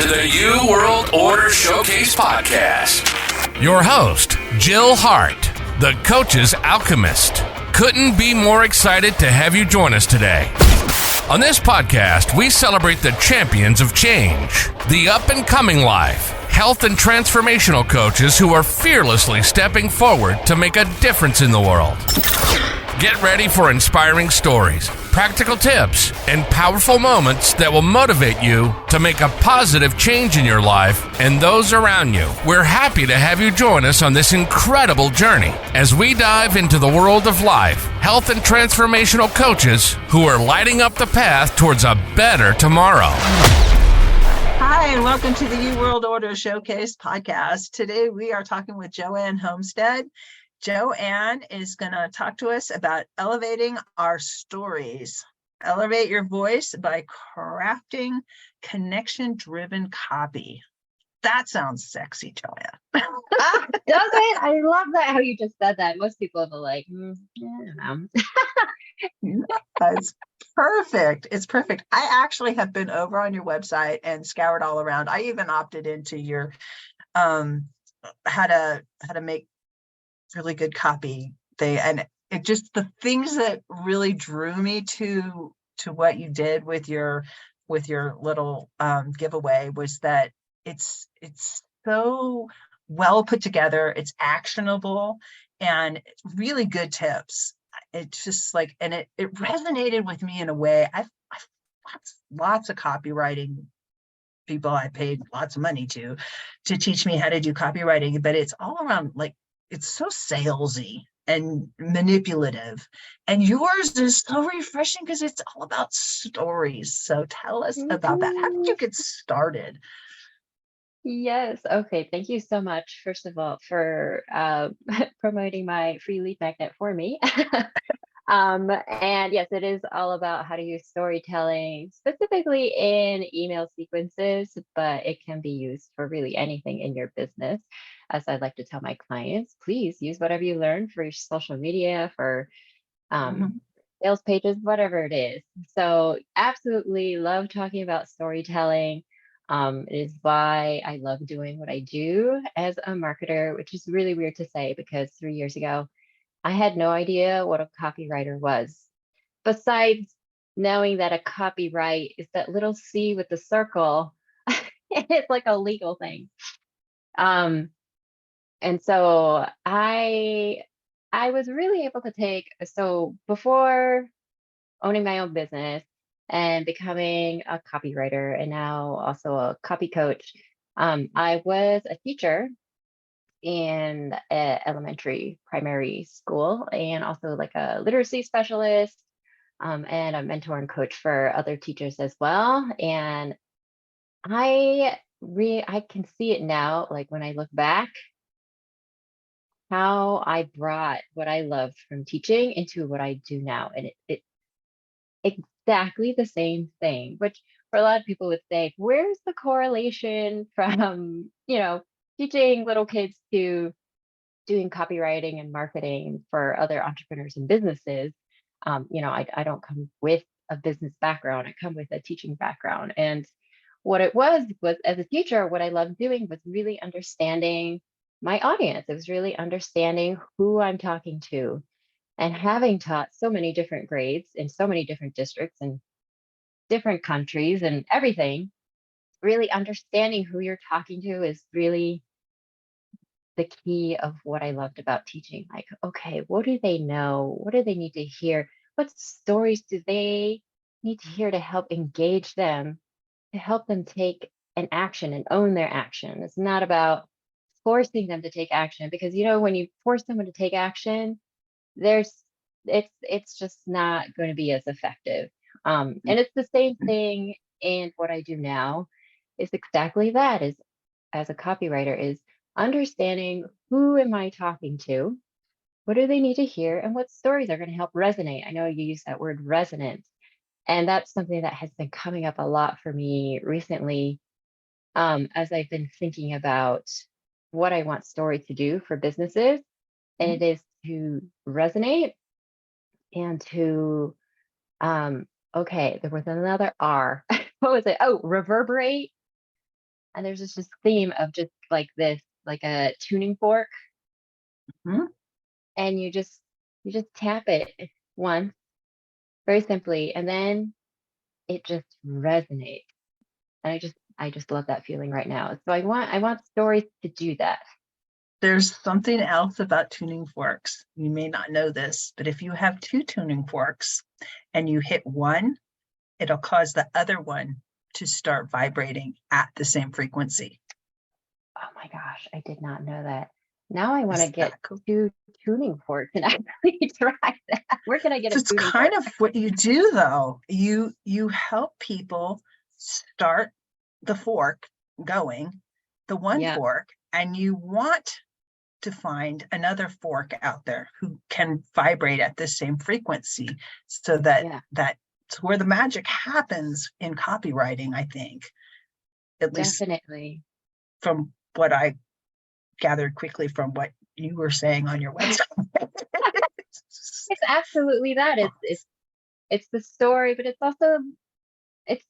to the New World Order Showcase podcast. Your host, Jill Hart, the Coach's Alchemist. Couldn't be more excited to have you join us today. On this podcast, we celebrate the champions of change, the up-and-coming life, health and transformational coaches who are fearlessly stepping forward to make a difference in the world. Get ready for inspiring stories, practical tips, and powerful moments that will motivate you to make a positive change in your life and those around you. We're happy to have you join us on this incredible journey as we dive into the world of life, health, and transformational coaches who are lighting up the path towards a better tomorrow. Hi, and welcome to the New World Order Showcase podcast. Today we are talking with Joanne Homestead. Joanne is going to talk to us about elevating our stories. Elevate your voice by crafting connection-driven copy. That sounds sexy, Joanne. Does it? I love that how you just said that. Most people are like, I don't know. It's perfect. It's perfect. I actually have been over on your website and scoured all around. I even opted into your how to make really good copy thing, and it just the things that really drew me to what you did with your little giveaway was that it's so well put together, it's actionable, and really good tips. It's just like, and it resonated with me in a way. I've lots of copywriting people I paid lots of money to teach me how to do copywriting, but it's all around like, it's so salesy and manipulative, and yours is so refreshing because it's all about stories. So tell us about that. How did you get started? Yes. Okay. Thank you so much, first of all, for promoting my free lead magnet for me. And yes, it is all about how to use storytelling, specifically in email sequences, but it can be used for really anything in your business. As I like to tell my clients, please use whatever you learn for your social media, for sales pages, whatever it is. So absolutely love talking about storytelling. It is why I love doing what I do as a marketer, which is really weird to say because 3 years ago, I had no idea what a copywriter was, besides knowing that a copyright is that little C with the circle. It's like a legal thing. And so I was really able to so before owning my own business and becoming a copywriter and now also a copy coach, I was a teacher in elementary primary school, and also like a literacy specialist, and a mentor and coach for other teachers as well. And I can see it now, like when I look back, how I brought what I loved from teaching into what I do now. And it exactly the same thing, which for a lot of people would say, where's the correlation from, teaching little kids to doing copywriting and marketing for other entrepreneurs and businesses? I don't come with a business background. I come with a teaching background. And what it was as a teacher, what I loved doing was really understanding my audience. It was really understanding who I'm talking to. And having taught so many different grades in so many different districts and different countries and everything, really understanding who you're talking to is really the key of what I loved about teaching. Like, okay, what do they know? What do they need to hear? What stories do they need to hear to help engage them, to help them take an action and own their action? It's not about forcing them to take action, because when you force someone to take action, it's just not going to be as effective. And it's the same thing in what I do now. Is exactly that, is as a copywriter, is understanding who am I talking to, what do they need to hear, and what stories are going to help resonate. I know you use that word resonance, and that's something that has been coming up a lot for me recently, as I've been thinking about what I want stories to do for businesses, and it is to resonate and to okay, there was another R. What was it? Oh, reverberate. And there's just this theme of just like this, like a tuning fork, Mhm. and you just tap it once, very simply, and then it just resonates. And I just love that feeling right now. So I want stories to do that. There's something else about tuning forks. You may not know this, but if you have two tuning forks and you hit one, it'll cause the other one to start vibrating at the same frequency. Oh my gosh, I did not know that. Now I want to Is get that cool? 2 tuning forks and actually try that. Where can I get So a it's tuning kind fork? of what you do, though. You help people start the fork going, the one Yeah, fork, and you want to find another fork out there who can vibrate at the same frequency, so that yeah, that's where the magic happens in copywriting, I think, at least definitely. from what I gathered quickly from what you were saying on your website. It's absolutely that. It's the story, but it's also it's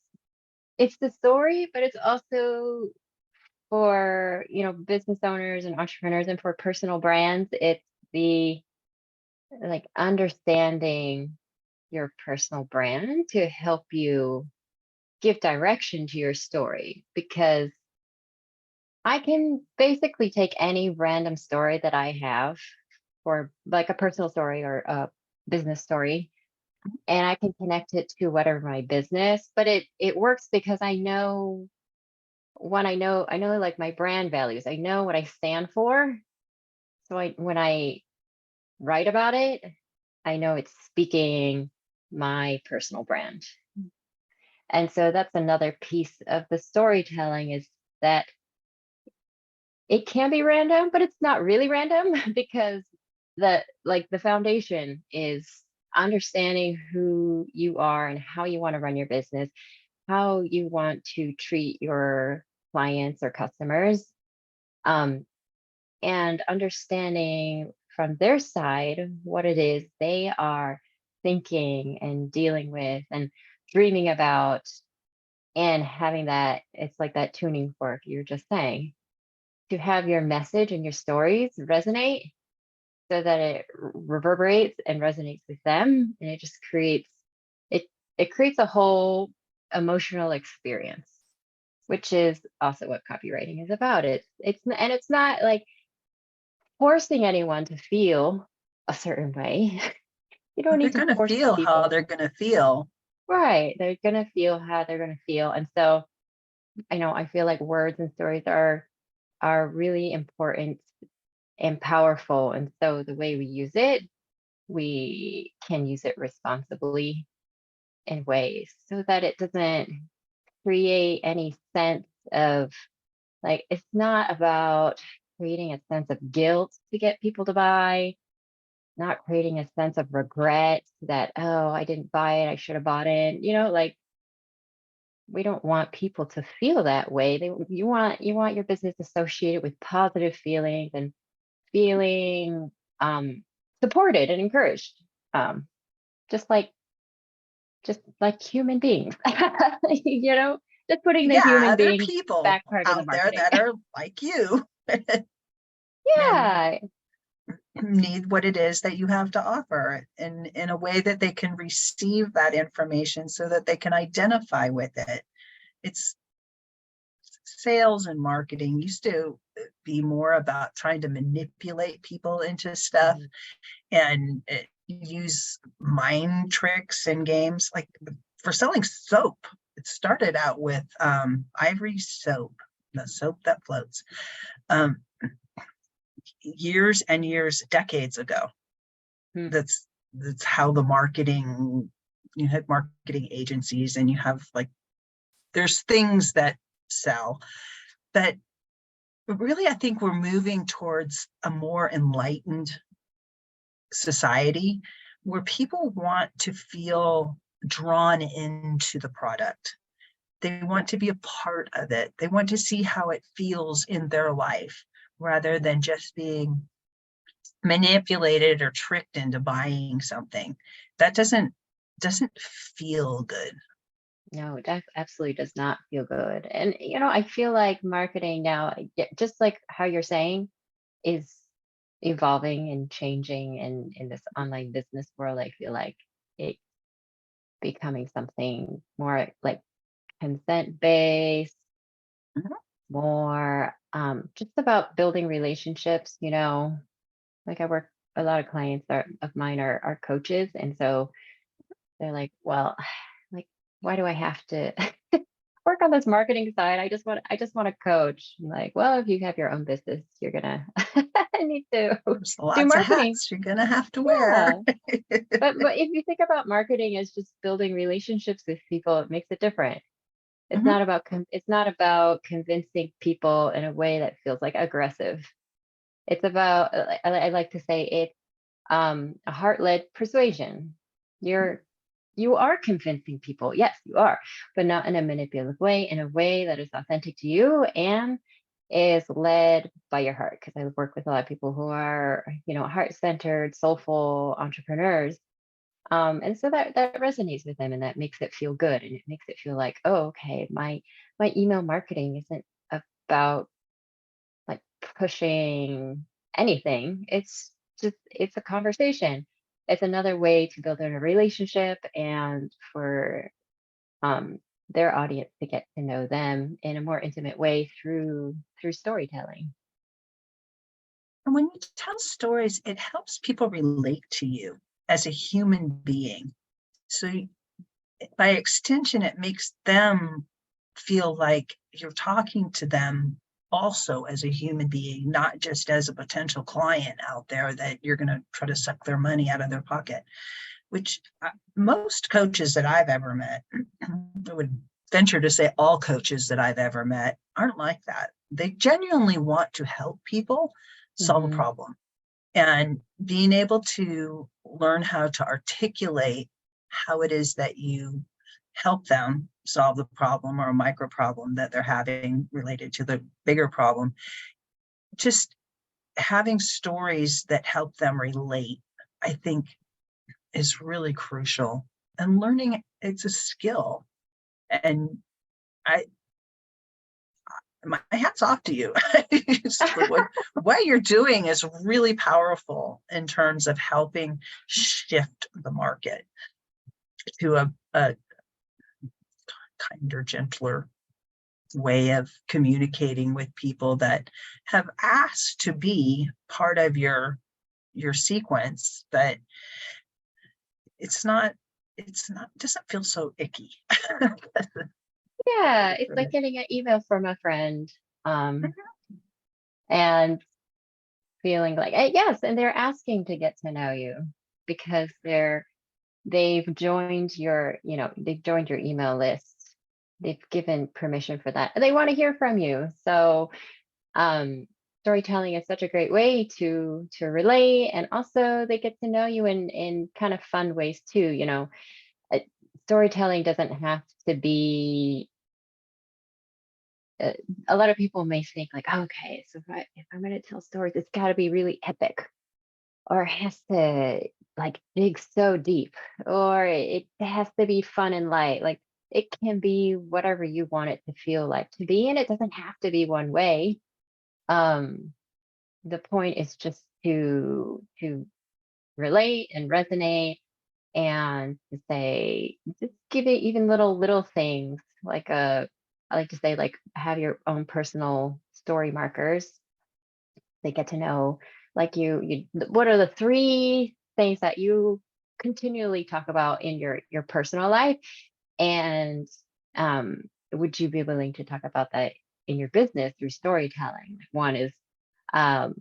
it's the story, but it's also for, business owners and entrepreneurs and for personal brands. It's the like understanding your personal brand to help you give direction to your story, because I can basically take any random story that I have, or like a personal story or a business story, and I can connect it to whatever my business, but it works because I know like my brand values. I know what I stand for. So when I write about it, I know it's speaking my personal brand. And so that's another piece of the storytelling, is that it can be random, but it's not really random because the foundation is understanding who you are and how you want to run your business, how you want to treat your clients or customers, um, and understanding from their side what it is they are thinking and dealing with and dreaming about, and having that, it's like that tuning fork you were just saying, to have your message and your stories resonate so that it reverberates and resonates with them, and it just it it creates a whole emotional experience, which is also what copywriting is about. It's not like forcing anyone to feel a certain way. You don't They're need to going to force feel how people. they're going to feel. Right, they're gonna feel how they're gonna feel. And so I feel like words and stories are really important and powerful. And so the way we use it, we can use it responsibly in ways so that it doesn't create any sense of, like, it's not about creating a sense of guilt to get people to buy, not creating a sense of regret that, oh, I didn't buy it, I should have bought it. Like, we don't want people to feel that way. You want your business associated with positive feelings and feeling supported and encouraged, um, just like human beings. you know, just putting the Yeah, human there are being people back part of the out there marketing. that are like you and Yeah, need what it is that you have to offer in a way that they can receive that information so that they can identify with it. It's sales and marketing used to be more about trying to manipulate people into stuff mhm, and use mind tricks and games. Like for selling soap, it started out with ivory soap, the soap that floats, um, years and years, decades ago. hmm, That's how the marketing, you had marketing agencies and you have like, there's things that sell, but really I think we're moving towards a more enlightened society where people want to feel drawn into the product. They yeah, want to be a part of it. They want to see how it feels in their life rather than just being manipulated or tricked into buying something that doesn't feel good. No, that absolutely does not feel good. And, I feel like marketing now, just like how you're saying, is evolving and changing in this online business world. I feel like it becoming something more like consent based, Mhm. more just about building relationships. Like I work, a lot of clients of mine are coaches, and so they're like, well, like, why do I have to work on this marketing side? I just want to coach. I'm like, well, if you have your own business, you're gonna need to There's do lots of marketing. hats you're gonna have to wear. Yeah. But if you think about marketing as just building relationships with people, it makes it different. It's Mhm. not about it's not about convincing people in a way that feels like aggressive. It's about I like to say it's a heart-led persuasion. You are convincing people. Yes, you are, but not in a manipulative way, in a way that is authentic to you and is led by your heart. Because I work with a lot of people who are, heart-centered, soulful entrepreneurs. And so that resonates with them, and that makes it feel good, and it makes it feel like, oh, okay, my email marketing isn't about like pushing anything. It's a conversation. It's another way to build a relationship and for um their audience to get to know them in a more intimate way through storytelling. And when you tell stories, it helps people relate to you as a human being. So by extension, it makes them feel like you're talking to them also as a human being, not just as a potential client out there that you're going to try to suck their money out of their pocket, which most coaches that I've ever met, I would venture to say all coaches that I've ever met aren't like that. They genuinely want to help people solve a Hmm. problem. And being able to learn how to articulate how it is that you help them solve the problem or a micro problem that they're having related to the bigger problem, just having stories that help them relate, I think is really crucial. And learning, it's a skill. And I, my hat's off to you. What you're doing is really powerful in terms of helping shift the market to a kinder, gentler way of communicating with people that have asked to be part of your sequence, but it's not doesn't feel so icky. Yeah, it's like getting an email from a friend, um and feeling like, yes, and they're asking to get to know you because they've joined your email list. They've given permission for that. And they want to hear from you. So um storytelling is such a great way to relate, and also they get to know you in kind of fun ways too. Uh, Storytelling doesn't have to be uh, a lot of people may think like, okay, so if I'm going to tell stories, it's got to be really epic, or it has to like dig so deep, or it has to be fun and light. Like it can be whatever you want it to feel like to be, and it doesn't have to be one way. Um, the point is just to relate and resonate, and to say, just give it even little things like I like to say, like, have your own personal story markers. They get to know, like, what are the three things that you continually talk about in your personal life, and would you be willing to talk about that in your business through storytelling? Like, one is, um,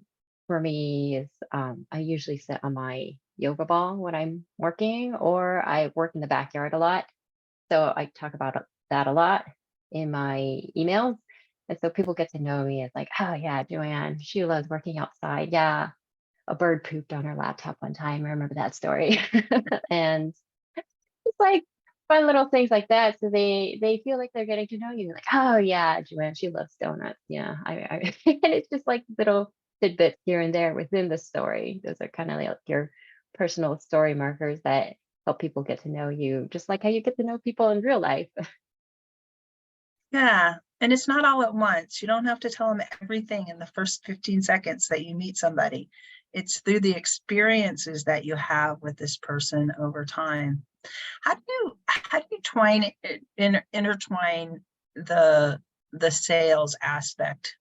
for me, is I usually sit on my yoga ball when I'm working, or I work in the backyard a lot. So I talk about that a lot in my emails. And so people get to know me as like, oh yeah, Joanne, she loves working outside. Yeah, a bird pooped on her laptop one time. I remember that story. And it's like fun little things like that. So they feel like they're getting to know you. Like, oh yeah, Joanne, she loves donuts. Yeah, I and it's just like little tidbits here and there within the story. Those are kind of like your personal story markers that help people get to know you, just like how you get to know people in real life. Yeah. And it's not all at once. You don't have to tell them everything in the first 15 seconds that you meet somebody. It's through the experiences that you have with this person over time. How do you intertwine the sales aspect?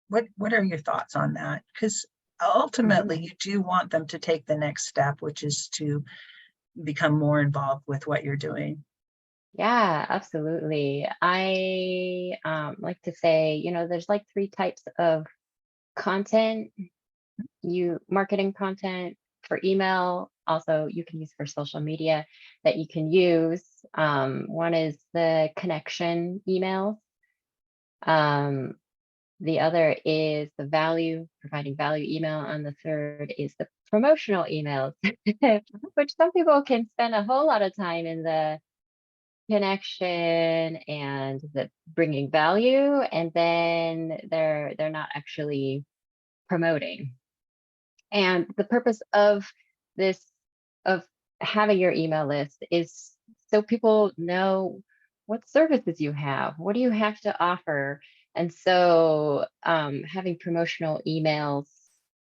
What are your thoughts on that? Because ultimately you do want them to take the next step, which is to become more involved with what you're doing. Yeah, absolutely. I like to say, there's like three types of content. Marketing content for email, also you can use for social media that you can use. One is the connection emails. The other is the providing value email, and the third is the promotional emails, which some people can spend a whole lot of time in the connection and the bringing value, and then they're not actually promoting. And the purpose of this, of having your email list, is so people know what services you have, what do you have to offer. And so having promotional emails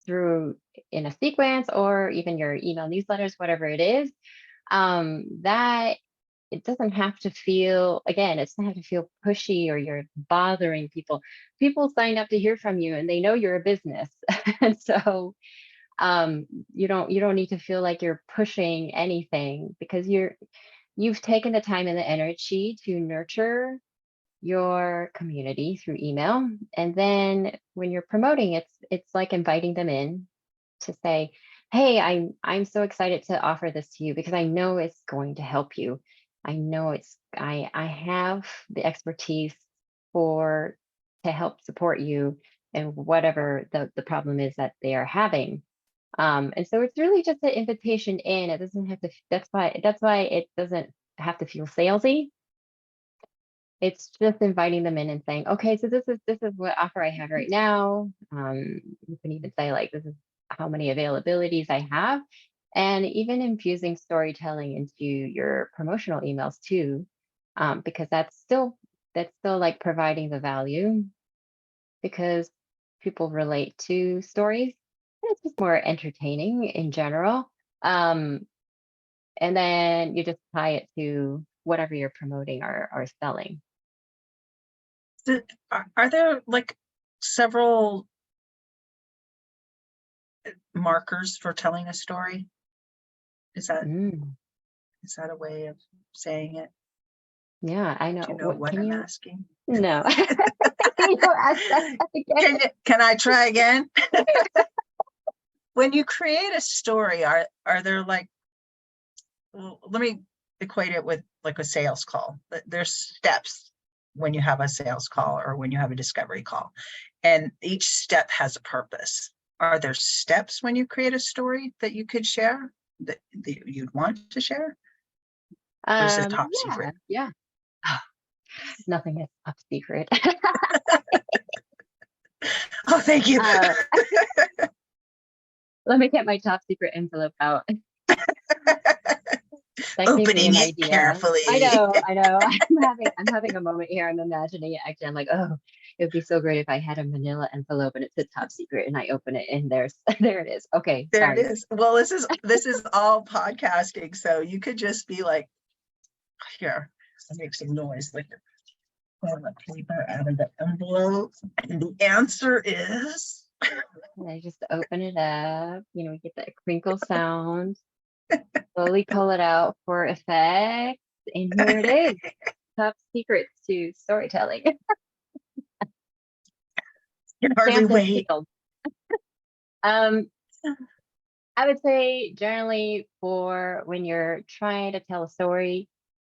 through in a sequence, or even your email newsletters, whatever it is, that it doesn't have to feel, again, it doesn't have to feel pushy or you're bothering people. People sign up to hear from you and they know you're a business. And so you don't need to feel like you're pushing anything, because you've taken the time and the energy to nurture your community through email. And then when you're promoting, it's like inviting them in to say, hey, I'm so excited to offer this to you because I know it's going to help you. I know I have the expertise to help support you and whatever the problem is that they are having. And so it's really just an invitation in. It doesn't have to, that's why it doesn't have to feel salesy. It's just inviting them in and saying, okay, so this is what offer I have right now. You can even say, like, this is how many availabilities I have, and even infusing storytelling into your promotional emails too, because that's still like providing the value, because people relate to stories. And it's just more entertaining in general. Um, and then you just tie it to whatever you're promoting or selling. Are there like several markers for telling a story? Is that Mm, is that a way of saying it? yeah, I Do know. you know what Can I'm you? asking? No. Can you ask that again? Can I try again? When you create a story, are there like, well, let me equate it with like a sales call. There's steps when you have a sales call or when you have a discovery call, and each step has a purpose. Are there steps when you create a story that you could share, that you'd want to share? Or is it top Yeah, secret? yeah. Nothing is top secret. Oh, thank you. uh, Let me get my top secret envelope out. That gave me Opening an it idea. I carefully. know, I know. I'm having a moment here. I'm imagining it. Actually, I'm like, oh, it would be so great if I had a manila envelope and it said top secret and I open it and there's there it is. Okay, There it sorry. is. Well, this is all podcasting, so you could just be like, here, I'll make some noise, like pull the paper out of the envelope, and the answer is. And I just open it up, we get that crinkle sound, slowly pull it out for effect. And here it is. Top secrets to storytelling. Can hardly Stamped and wait. sealed. Um, I would say generally for when you're trying to tell a story,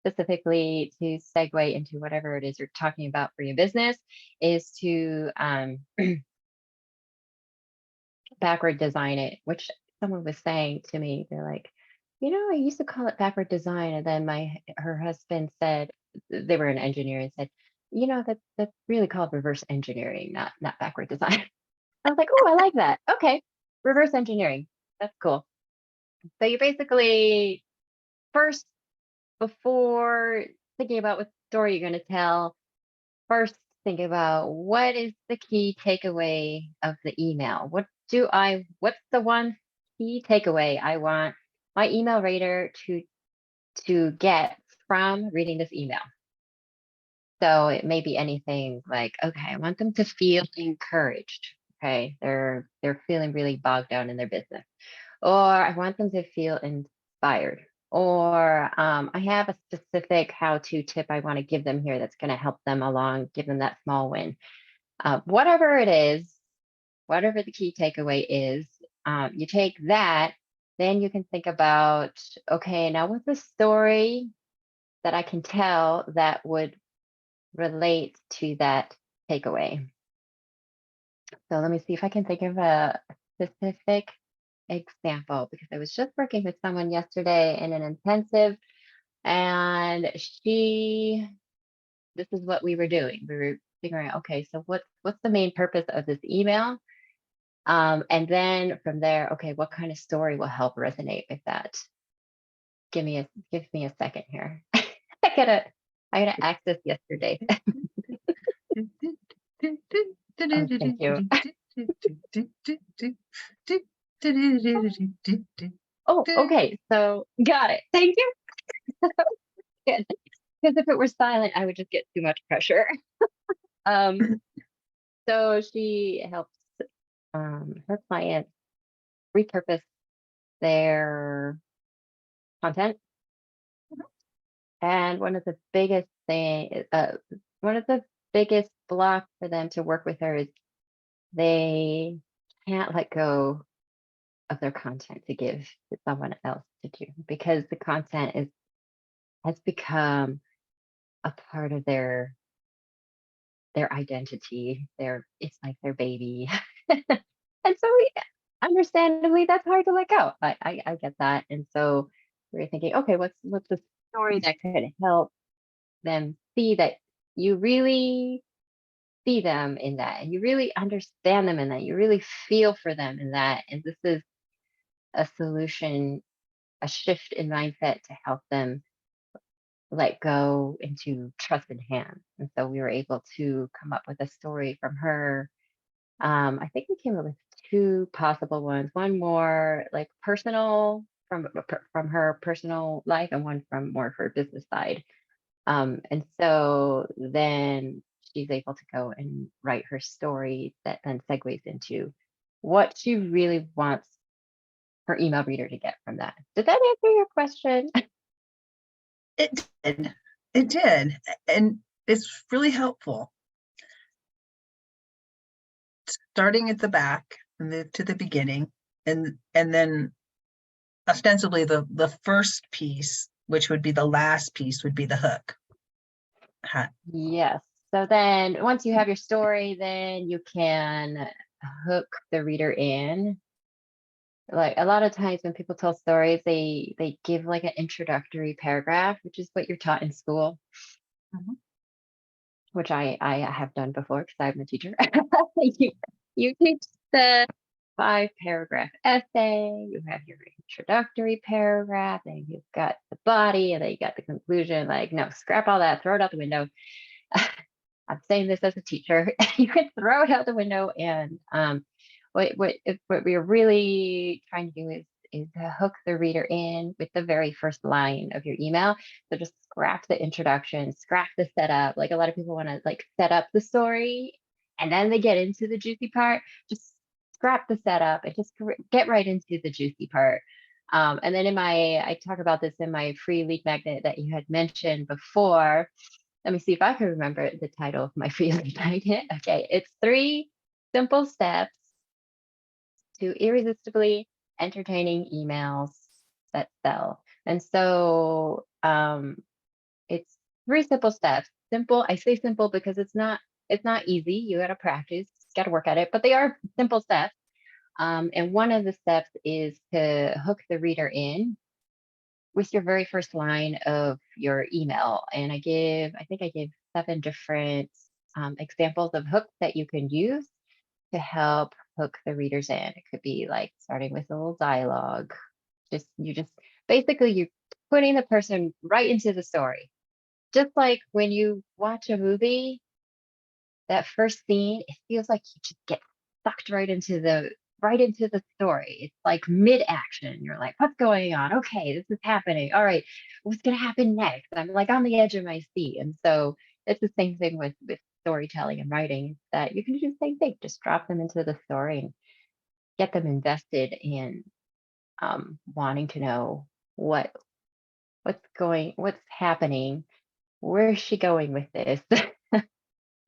specifically to segue into whatever it is you're talking about for your business, is to backward design it, which someone was saying to me. They're like, I used to call it backward design. And then her husband said, they were an engineer, and said, that's really called reverse engineering, not backward design. I was like, oh, I like that. Okay. Reverse engineering. That's cool. So you basically first, before thinking about what story you're going to tell, first think about what is the key takeaway of the email? What's the one key takeaway I want my email reader to get from reading this email? So it may be anything like, okay, I want them to feel encouraged. Okay, they're feeling really bogged down in their business, or I want them to feel inspired, or I have a specific how-to tip I want to give them here that's going to help them along, give them that small win. Whatever it is, whatever the key takeaway is, you take that, then you can think about, okay, now what's the story that I can tell that would relate to that takeaway? So let me see if I can think of a specific example, because I was just working with someone yesterday in an intensive, and this is what we were doing. We were figuring out, okay, so what's the main purpose of this email? And then from there, okay, what kind of story will help resonate with that? Give me a second here. I gotta access yesterday. Oh, thank you. Oh, okay. So got it. Thank you. Good. Because if it were silent, I would just get too much pressure. So she helps her clients repurpose their content. And one of the biggest blocks for them to work with her is they can't let go of their content to give to someone else to do, because the content has become a part of their identity. It's like their baby. And so understandably, that's hard to let go. I get that. And so we were thinking, okay, what's the story that could help them see that you really see them in that, and you really understand them in that, you really feel for them in that. And this is a solution, a shift in mindset to help them let go into trusted hands. And so we were able to come up with a story from her. I think we came up with two possible ones, one more like personal from her personal life, and one from more her business side. And so then she's able to go and write her story that then segues into what she really wants her email reader to get from that. Did that answer your question? It did. It did. And it's really helpful. Starting at the back and to the beginning, and then ostensibly the first piece, which would be the last piece, would be the hook. Yes. So then once you have your story, then you can hook the reader in. Like a lot of times when people tell stories, they give like an introductory paragraph, which is what you're taught in school, which I have done before because I'm a teacher. You teach the 5-paragraph essay, you have your introductory paragraph, and you've got the body, and then you got the conclusion. Like, no, scrap all that, throw it out the window. I'm saying this as a teacher. You can throw it out the window, and what we're really trying to do is to hook the reader in with the very first line of your email. So just scrap the introduction, scrap the setup. Like a lot of people want to like set up the story and then they get into the juicy part. Just scrap the setup and just get right into the juicy part. And then I talk about this in my free lead magnet that you had mentioned before. Let me see if I can remember the title of my free lead magnet. Okay, it's 3 simple steps to irresistibly entertaining emails that sell. And so it's 3 simple steps. Simple, I say simple because it's not easy. You got to practice, got to work at it, but they are simple steps. And one of the steps is to hook the reader in with your very first line of your email. And I think I gave 7 different examples of hooks that you can use to help hook the readers in. It could be like starting with a little dialogue. Basically you're putting the person right into the story. Just like when you watch a movie that first scene, it feels like you just get sucked right into the story. It's like mid-action. You're like, what's going on? Okay, this is happening. All right, what's gonna happen next? I'm like on the edge of my seat. And so it's the same thing with storytelling and writing, that you can do the same thing. Just drop them into the story and get them invested in wanting to know what's happening, where's she going with this?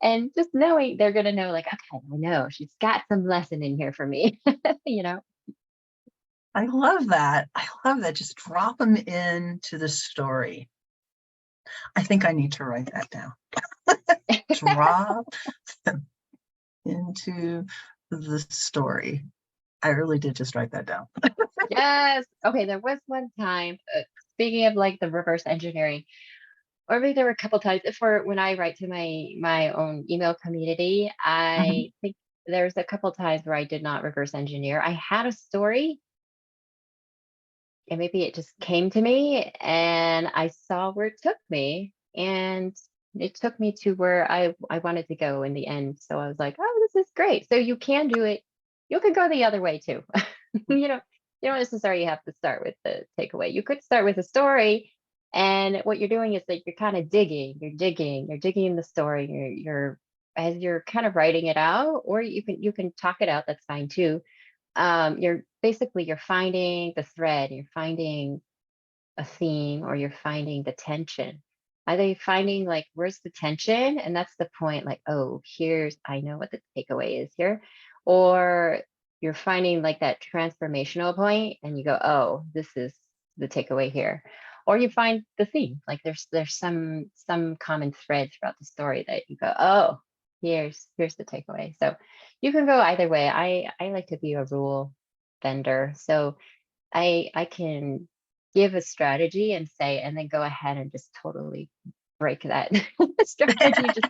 And just knowing they're going to know, like, okay, I know she's got some lesson in here for me, you know? I love that. I love that. Just drop them into the story. I think I need to write that down. Drop them into the story. I really did just write that down. Yes. Okay. There was one time, speaking of like the reverse engineering, or maybe there were a couple times for when I write to my own email community. I think there's a couple times where I did not reverse engineer. I had a story, and maybe it just came to me, and I saw where it took me, and it took me to where I wanted to go in the end. So I was like, oh, this is great. So you can do it. You could go the other way too. You don't necessarily have to start with the takeaway. You could start with a story, and what you're doing is like you're kind of you're digging in the story. You're as you're kind of writing it out, or you can talk it out. That's fine too. You're finding the thread, you're finding a theme, or you're finding the tension. Either you're finding like where's the tension, and that's the point, like, oh, I know what the takeaway is here. Or you're finding like that transformational point, and you go, oh, this is the takeaway here. Or you find the theme, like there's some common thread throughout the story that you go, oh, here's the takeaway. So you can go either way. I like to be a rule vendor, so I can give a strategy and say, and then go ahead and just totally break that strategy. Just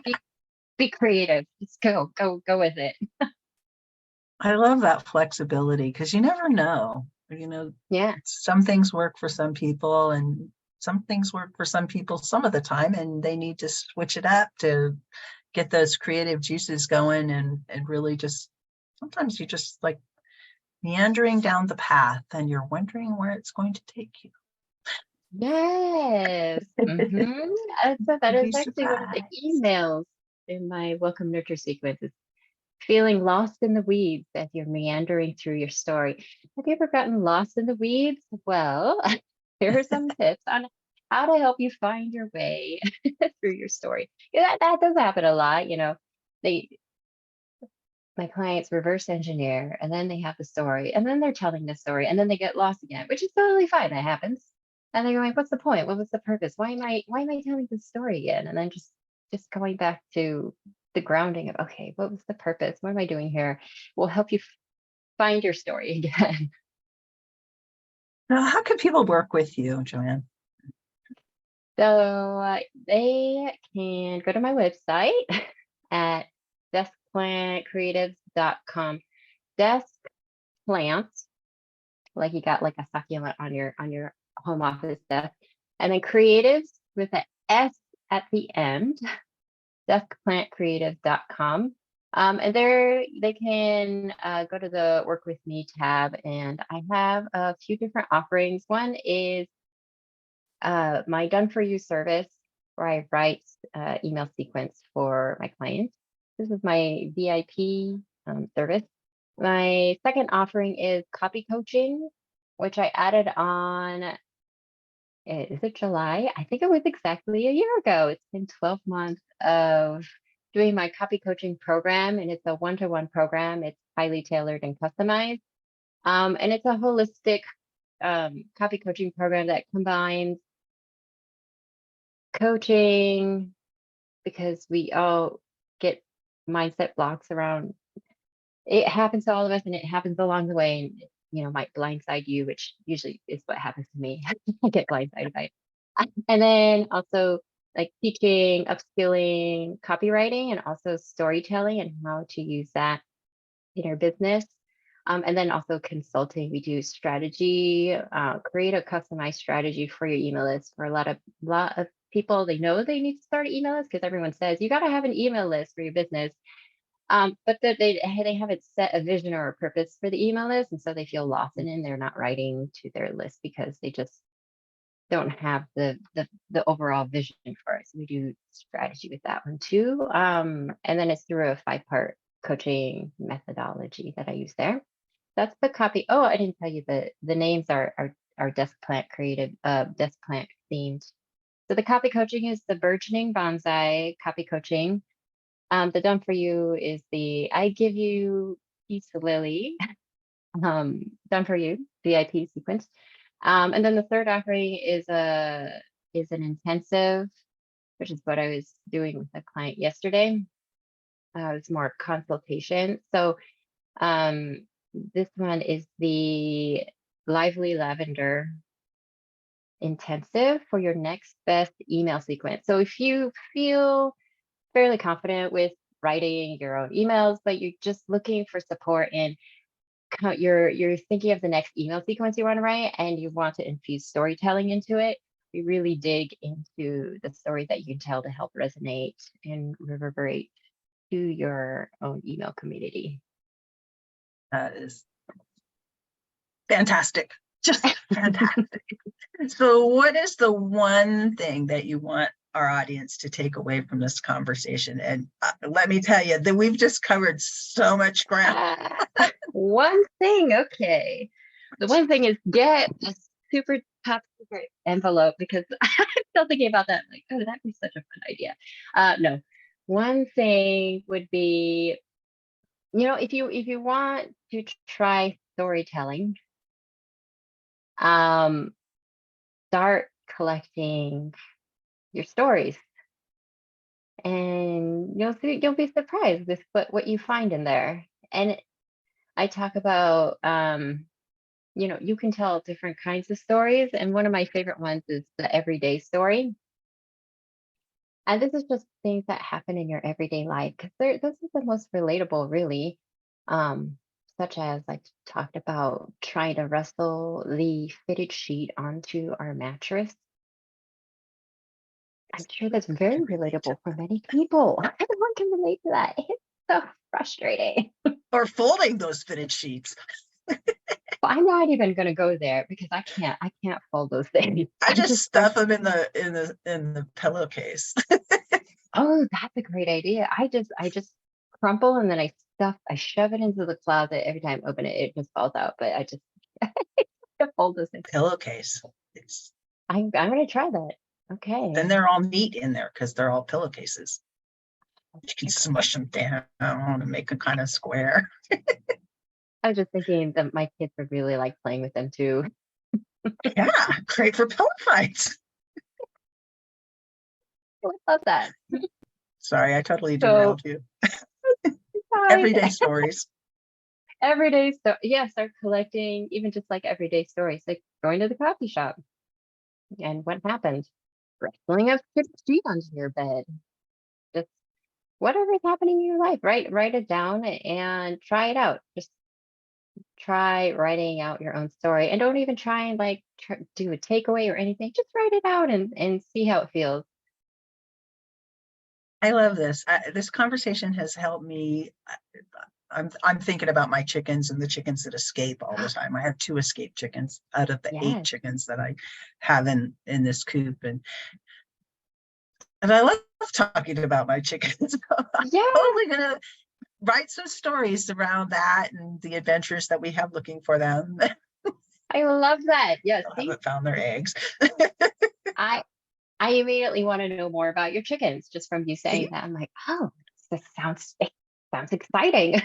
be creative. Just go with it. I love that flexibility, because you never know. Yeah. Some things work for some people, and some things work for some people some of the time, and they need to switch it up to get those creative juices going, and really just sometimes you just like meandering down the path and you're wondering where it's going to take you. Yes. So that You'd is be actually one of the surprised. emails in my welcome nurture sequence, is feeling lost in the weeds as you're meandering through your story. Have you ever gotten lost in the weeds? Well, here are some tips on how to help you find your way through your story. Yeah, that does happen a lot. My clients reverse engineer, and then they have the story, and then they're telling the story, and then they get lost again, which is totally fine. That happens. And they're going, what's the point? What was the purpose? Why am I telling this story again? And then just going back to the grounding of, okay, what was the purpose? What am I doing here? Will help you find your story again. Now, how can people work with you, Joanne? So they can go to my website at deskplantcreatives.com. Desk plant, like you got like a succulent on your home office desk, and then creatives with an S at the end, deskplantcreatives.com. And there they can go to the work with me tab, and I have a few different offerings. One is my done for you service, where I write email sequence for my clients. This is my VIP service. My second offering is copy coaching, which I added on, is it July? I think it was exactly a year ago. It's been 12 months of doing my copy coaching program, and it's a one-to-one program. It's highly tailored and customized. And it's a holistic copy coaching program that combines coaching, because we all get mindset blocks around, it happens to all of us, and it happens along the way, and might blindside you, which usually is what happens to me. I get blindsided by it. And then also like teaching, upskilling, copywriting, and also storytelling, and how to use that in our business. And then also consulting. We do strategy, create a customized strategy for your email list for a lot of people, they know they need to start an email list because everyone says you got to have an email list for your business. But they haven't set a vision or a purpose for the email list, and so they feel lost in it, and they're not writing to their list because they just don't have the overall vision for it. So we do strategy with that one too. And then it's through a 5-part coaching methodology that I use there. That's the copy. Oh, I didn't tell you the names are desk plant creative, desk plant themed. So the copy coaching is the burgeoning bonsai copy coaching. The done for you is the I give you peace lily, done for you VIP sequence. And then the third offering is an intensive, which is what I was doing with a client yesterday. It's more consultation. So this one is the Lively Lavender intensive for your next best email sequence. So if you feel fairly confident with writing your own emails, but you're just looking for support in you're thinking of the next email sequence you want to write and you want to infuse storytelling into it, we really dig into the story that you can tell to help resonate and reverberate to your own email community. That is fantastic. Just fantastic. So what is the one thing that you want our audience to take away from this conversation? And let me tell you that we've just covered so much ground. One thing, okay. The one thing is get a super top secret envelope, because I'm still thinking about that. Like, oh, that'd be such a fun idea. No, one thing would be, if you want to try storytelling, start collecting your stories, and you'll be surprised with what you find in there. And I talk about you can tell different kinds of stories, and one of my favorite ones is the everyday story. And this is just things that happen in your everyday life, because this is the most relatable, really. Such as I talked about trying to wrestle the fitted sheet onto our mattress. I'm sure that's very relatable for many people. Everyone can relate to that. It's so frustrating. Or folding those fitted sheets. Well, I'm not even going to go there because I can't fold those things. I just stuff them in the pillowcase. Oh, that's a great idea. I just crumple and then I shove it into the closet. Every time I open it, it just falls out. But I just fold those things. Pillowcase. I'm going to try that. Okay. Then they're all neat in there because they're all pillowcases. You can smush them down and make a kind of square. I was just thinking that my kids would really like playing with them too. Yeah, great for pillow fights. I love that. Sorry, I totally derailed you. Everyday stories. Everyday story. Yeah, start collecting even just like everyday stories, like going to the coffee shop. And what happened? Wrestling a sheet onto your bed. Just whatever's happening in your life, write it down and try it out. Just try writing out your own story, and don't even try and do a takeaway or anything. Just write it out and see how it feels. I love this. This conversation has helped me. I'm thinking about my chickens and the chickens that escape all the time. I have 2 escape chickens out of the 8 chickens that I have in this coop, and I love talking about my chickens. I'm totally gonna write some stories around that and the adventures that we have looking for them. I love that. Yes, I haven't found their eggs. I immediately want to know more about your chickens just from you saying that. I'm like, oh, this sounds exciting.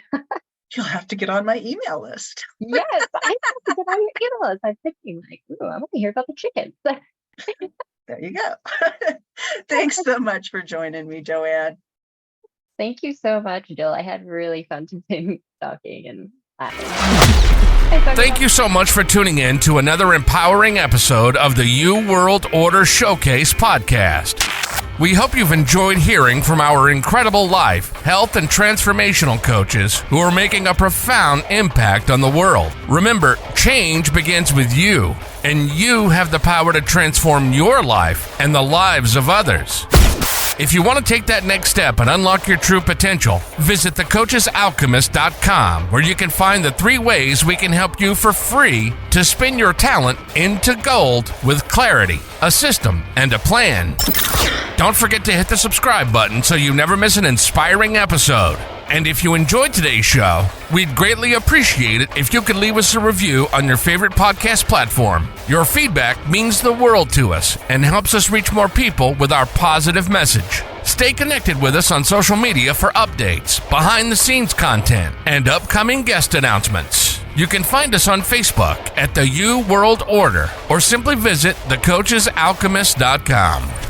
You'll have to get on my email list. Yes, I have to get on your email list. I'm thinking ooh, I want to hear about the chickens. There you go. Thanks so much for joining me, Joanne. Thank you so much, Jill. I had really fun today talking and laughing. Thank you so much for tuning in to another empowering episode of the You World Order Showcase podcast. We hope you've enjoyed hearing from our incredible life, health, and transformational coaches who are making a profound impact on the world. Remember, change begins with you, and you have the power to transform your life and the lives of others. If you want to take that next step and unlock your true potential, visit thecoachesalchemist.com, where you can find the 3 ways we can help you for free to spin your talent into gold with clarity, a system, and a plan. Don't forget to hit the subscribe button so you never miss an inspiring episode. And if you enjoyed today's show, we'd greatly appreciate it if you could leave us a review on your favorite podcast platform. Your feedback means the world to us and helps us reach more people with our positive message. Stay connected with us on social media for updates, behind-the-scenes content, and upcoming guest announcements. You can find us on Facebook at the U World Order, or simply visit thecoachesalchemist.com.